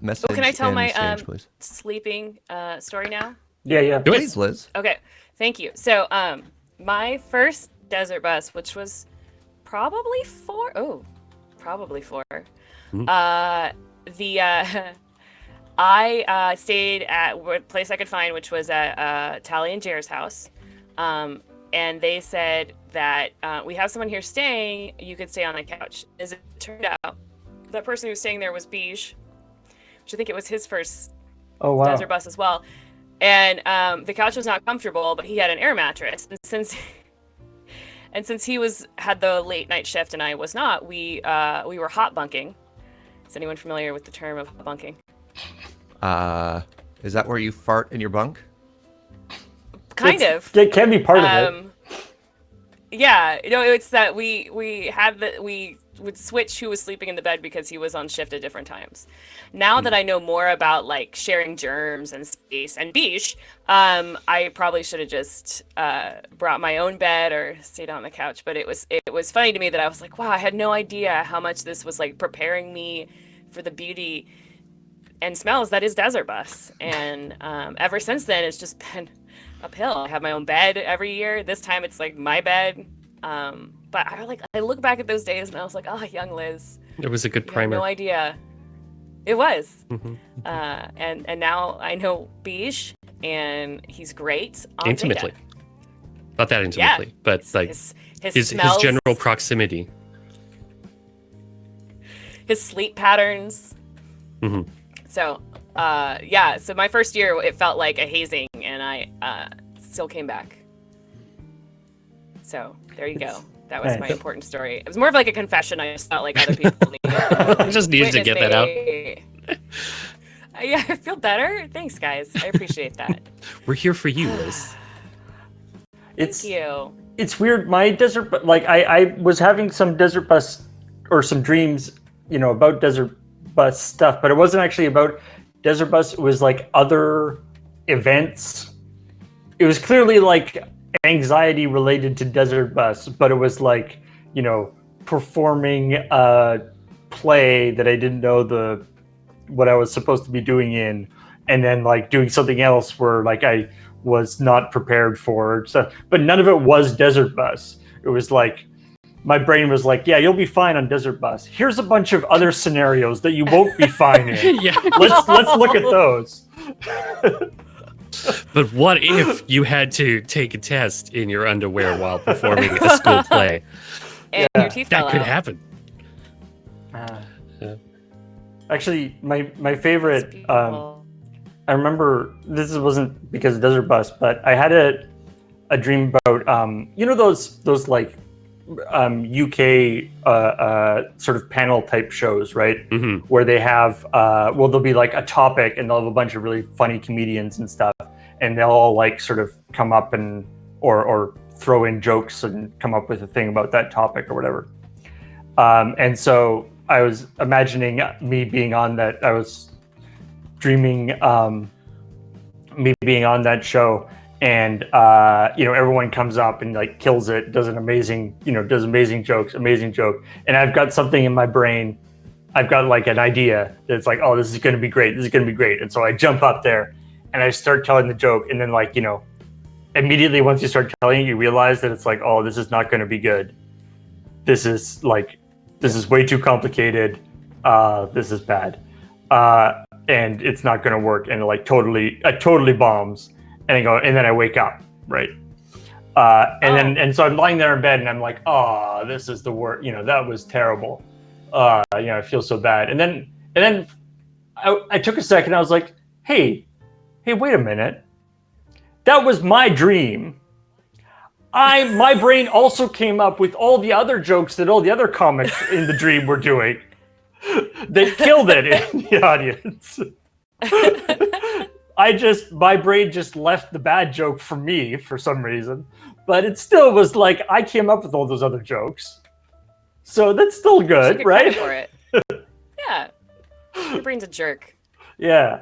Message can I tell in my stage, please. sleeping story now? Yeah. Please, Liz. Okay, thank you. So, my first desert bus, which was probably four. Oh, probably four. Hmm. The I stayed at what place I could find, which was at Tally and Jer's house. And they said that we have someone here staying. You could stay on the couch. As it turned out, that person who was staying there was Beige, which I think it was his first Oh wow. desert bus as well. And the couch was not comfortable, but he had an air mattress. And since he had the late night shift and I was not, we were hot bunking. Is anyone familiar with the term of hot bunking? Is that where you fart in your bunk? Kind of. It can be part of it. Yeah, it's that we would switch who was sleeping in the bed because he was on shift at different times. Now that I know more about like sharing germs and space and beige, I probably should have just brought my own bed or stayed on the couch. But it was funny to me that I was like, wow, I had no idea how much this was like preparing me for the beauty and smells that is Desert Bus. And ever since then, it's just been uphill. I have my own bed every year. This time it's like my bed. But I look back at those days and I was like, oh, young Liz. It was a good primer. No idea. It was. Mm-hmm. And now I know Beige, and he's great on Intimately. data. Not that intimately, but like his smells, general proximity. his sleep patterns. Mm-hmm. So, so my first year, it felt like a hazing, and I still came back. So there you go. That was my important story. It was more of like a confession. I just felt like other people I just needed to get that out. Yeah, I feel better. Thanks, guys. I appreciate that. We're here for you, Liz. Thank you. It's weird. My desert, like I was having some desert bus or some dreams, about desert bus stuff, but it wasn't actually about desert bus. It was like other events. It was clearly like anxiety related to desert bus, but it was like, performing a play that I didn't know what I was supposed to be doing in, and then like doing something else where like I was not prepared for. So, but none of it was desert bus. It was like, my brain was like, yeah, you'll be fine on desert bus. Here's a bunch of other scenarios that you won't be fine in. Yeah. Let's look at those. But what if you had to take a test in your underwear while performing a school play? And your teeth fell That could out. happen. Yeah. Actually, my favorite. I remember this wasn't because of Desert Bus, but I had a dream about those like UK sort of panel type shows, right? Mm-hmm. Where they have there'll be like a topic and they'll have a bunch of really funny comedians and stuff, and they'll all like sort of come up and or throw in jokes and come up with a thing about that topic or whatever. And so I was imagining me being on that. I was dreaming me being on that show, and everyone comes up and like kills it, does amazing jokes, amazing joke, and I've got something in my brain. I've got like an idea that's like, oh, this is going to be great. This is going to be great. And so I jump up there and I start telling the joke, and then like immediately once you start telling it, you realize that it's like, oh, this is not going to be good. This is way too complicated. This is bad. And it's not going to work. And it totally bombs. And then I wake up, right? And so I'm lying there in bed and I'm like, oh, this is the worst. That was terrible. I feel so bad. And then I took a second. I was like, hey, wait a minute. That was my dream. My brain also came up with all the other jokes that all the other comics in the dream were doing. They killed it in the audience. My brain just left the bad joke for me for some reason, but it still was like, I came up with all those other jokes. So that's still good, right? For it. Yeah. Your brain's a jerk. Yeah.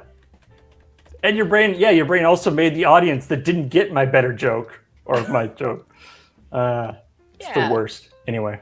And your brain also made the audience that didn't get my better joke or my joke. It's the worst. Anyway.